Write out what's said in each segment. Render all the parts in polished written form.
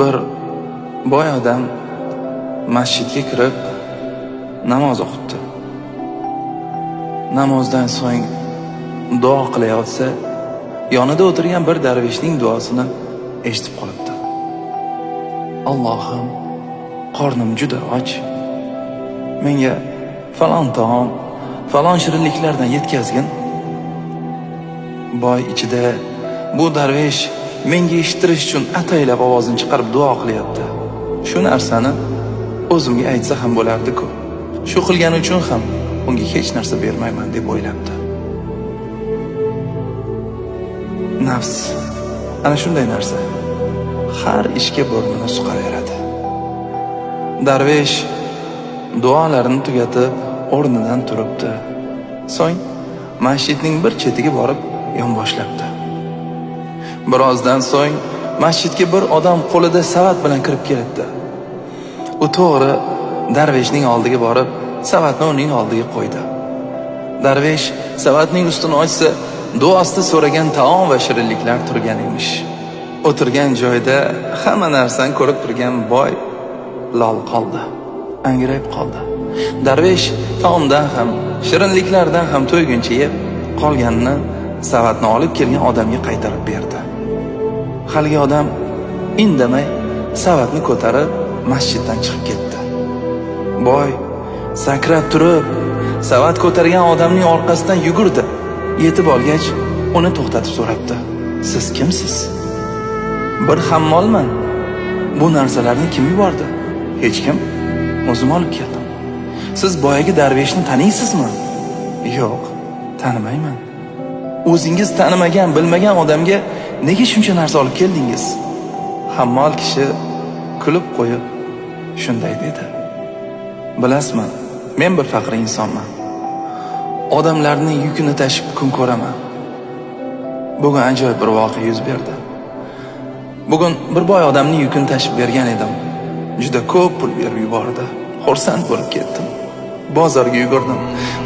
Bir boy odam masjidga kirib namoz o'qibdi. Namozdan so'ng duo qilayotsa, yonida o'tirgan bir darveshning duosini eshitib qolibdi. Allohim, qornim juda och. Menga falon taom, falon shirinliklardan yetkazgin. Boy ichida bu darvesh menga eshittirish uchun ataylab ovozini chiqarib duo qilyapti. Shu narsani o'zimga aytsa ham bo'lardi-ku. Shu qilgani uchun ham unga hech narsa bermayman deb o'ylabdi. Nafs ana shunday narsa. Har ishga burnini suqaveradi. Darvesh duolarini tugatib o'rnidan turibdi. So'ng masjidning bir chetiga borib yonboshlabdi. Birozdan so'ng masjidga bir odam qo'lida savat bilan kirib kelibdi. U to'g'ri darveshning oldiga borib, savatni uning oldiga qo'ydi. Darvesh savatning ustini ochsa, duosida so'ragan taom va shirinliklar turgan emish. O'tirgan joyda hamma narsani ko'rib turgan boy lol qoldi, angrayib qoldi. Darvesh taomdan ham, shirinliklardan ham to'yguncha yeb, qolganini savatni olib kelgan odamga qaytarib berdi. Haligi odam indamay savatni ko'tarib masjiddan chiqib ketdi. Boy sakrab turib savat ko'targan odamning orqasidan yugurdi. Yetib olgach, uni to'xtatib so'rabdi: "Siz kimsiz?" "Bir hammolman. Bu narsalarni kim yubordi?" "Hech kim. O'zim olib keldim." "Siz boyagi darveshni taniysizmi?" "Yo'q, tanimayman." "O'zingiz tanimagan, bilmagan odamga nega shuncha narsa olib keldingiz?" Hammol kishi kulib qo'yib shunday dedi: "Bilasizmi, men bir faqir insonman. Odamlarning yukini tashib kun ko'raman. Bugun ajoyib bir voqea yuz berdi. Bugun bir boy odamning yukini tashib bergan edim. Juda ko'p pul berib yubordi. Xursand bo'lib ketdim. Bozorga yugurdim.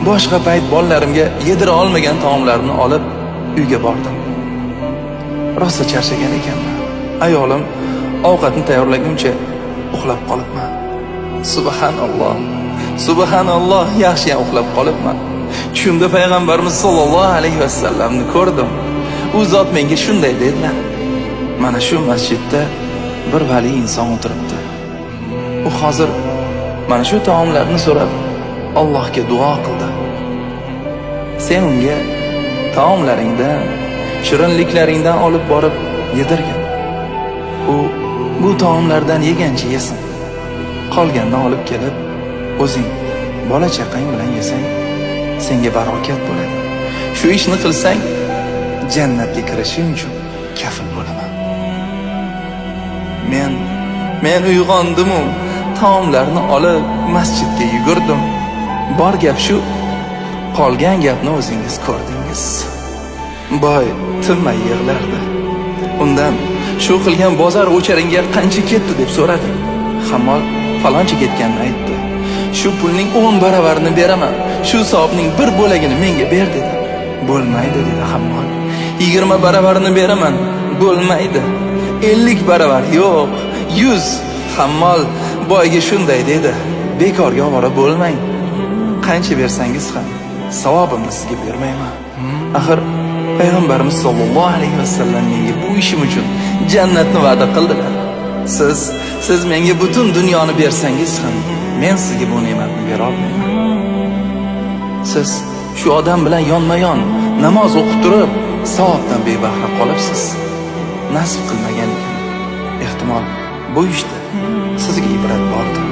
Boshqa payt bolalarimga yedira olmagan taomlarni olib uyga bordim. Rosa charchagan ekanman. Ayolim ovqatni tayyorlaguncha uxlab qolibman. Subhanalloh. Subhanalloh, yaxshi uxlab qolibman. Tushimda payg'ambarimiz sollallohu alayhi vasallamni ko'rdim. U zot menga shunday dedilar: "Mana shu masjidda bir vali inson o'tiribdi. U hozir mana shu taomlarni so'rab Allohga duo qildi. Sen unga taomlaringdan, shirinliklaringdan olib borib yedirgin. U bu taomlardan yegancha yesin. Qolganini olib kelib o'zing bola chaqang bilan yesang, senga barokat bo'ladi. Shu ishni qilsang, jannatga kirishing uchun kafil bo'laman." Men uyg'ondim-u, taomlarni olib masjidga yugurdim. Bor gap shu, qolgan gapni o'zingiz ko'rdingiz. Boy tinmay yig'lardi. Undan shu qilgan bozor o'charingga qancha ketdi deb so'radi. Hammol faloncha ketganini aytdi. "Shu pulning 10 baravarini beraman. Shu savobning bir bo'lagini menga ber" dedi. "Bo'lmaydi" dedi Hammol. 20 baravarini beraman. "Bo'lmaydi." 50 baravar, yo'q, 100. Hammol boyga shunday dedi: "Bekorga ovora bo'lmang. Qancha bersangiz ham savobimni sizga bermayman. Axir payg'ambarimiz sollallohu alayhi vasallam menga bu ishim uchun jannatni va'da qildilar. Siz menga butun dunyoni bersangiz ham men sizga bu ne'matni bera olmayman. Siz shu odam bilan yonma-yon namoz o'qib turib, savobdan bebahra qolibsiz. Nasib qilmagan ekan. Ehtimol bu ishda sizga ibrat bordir."